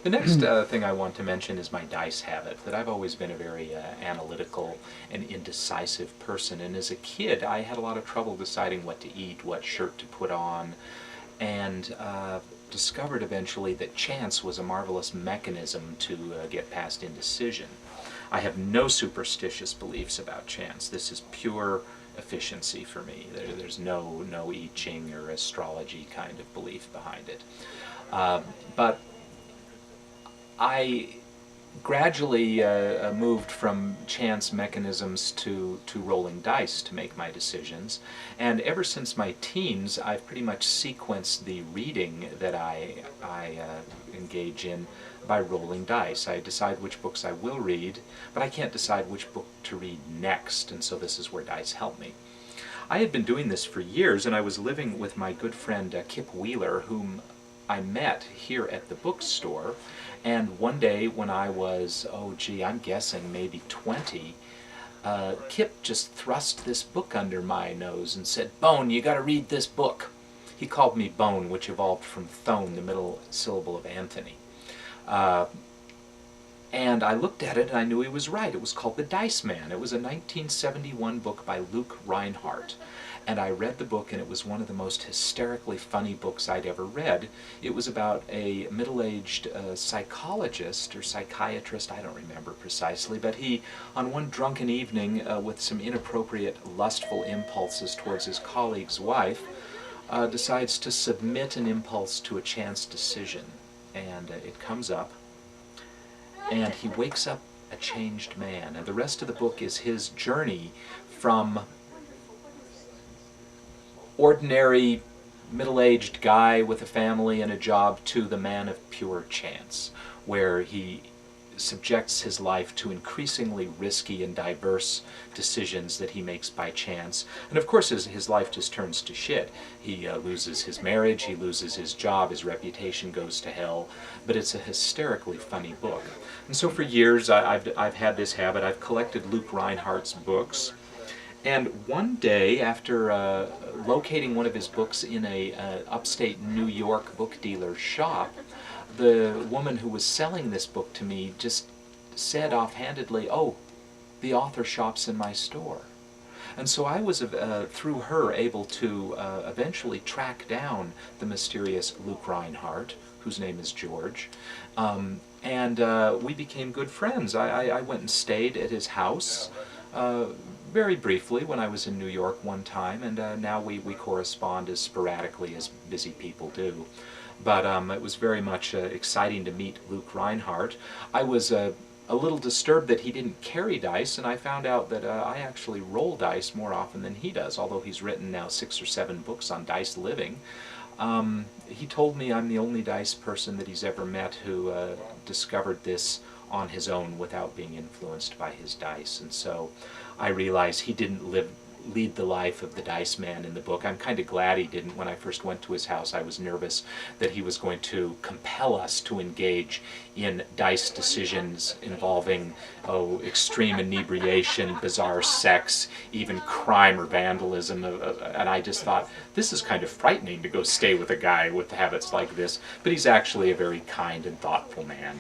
The next thing I want to mention is my dice habit, that I've always been a very analytical and indecisive person, and as a kid I had a lot of trouble deciding what to eat, what shirt to put on, and discovered eventually that chance was a marvelous mechanism to get past indecision. I have no superstitious beliefs about chance. This is pure efficiency for me. There's no I Ching or astrology kind of belief behind it. But I gradually moved from chance mechanisms to rolling dice to make my decisions. And ever since my teens, I've pretty much sequenced the reading that I engage in by rolling dice. I decide which books I will read, but I can't decide which book to read next, and so this is where dice help me. I had been doing this for years, and I was living with my good friend Kip Wheeler, whom I met here at the bookstore. And one day when I was, oh gee, I'm guessing maybe 20, Kip just thrust this book under my nose and said, "Bone, you gotta read this book." He called me Bone, which evolved from Thone, the middle syllable of Anthony. And I looked at it and I knew he was right. It was called The Dice Man. It was a 1971 book by Luke Reinhardt. And I read the book, and it was one of the most hysterically funny books I'd ever read. It was about a middle-aged psychologist or psychiatrist, I don't remember precisely, but he, on one drunken evening with some inappropriate lustful impulses towards his colleague's wife, decides to submit an impulse to a chance decision. And it comes up, and he wakes up a changed man. And the rest of the book is his journey from ordinary middle-aged guy with a family and a job to the man of pure chance, where he subjects his life to increasingly risky and diverse decisions that he makes by chance. And of course his life just turns to shit. He loses his marriage, he loses his job, his reputation goes to hell, but it's a hysterically funny book. And so for years I've had this habit. I've collected Luke Reinhardt's books. And one day, after locating one of his books in a upstate New York book dealer's shop, the woman who was selling this book to me just said offhandedly, "Oh, the author shops in my store." And so I was, through her, able to eventually track down the mysterious Luke Reinhardt, whose name is George, and we became good friends. I went and stayed at his house very briefly when I was in New York one time, and now we correspond as sporadically as busy people do. But it was very much exciting to meet Luke Reinhardt. I was a little disturbed that he didn't carry dice, and I found out that I actually roll dice more often than he does, although he's written now 6 or 7 books on dice living. He told me I'm the only dice person that he's ever met who discovered this on his own without being influenced by his dice, and so I realize he didn't lead the life of the Dice Man in the book. I'm kind of glad he didn't. When I first went to his house, I was nervous that he was going to compel us to engage in dice decisions involving, extreme inebriation, bizarre sex, even crime or vandalism, and I just thought, this is kind of frightening to go stay with a guy with habits like this, but he's actually a very kind and thoughtful man.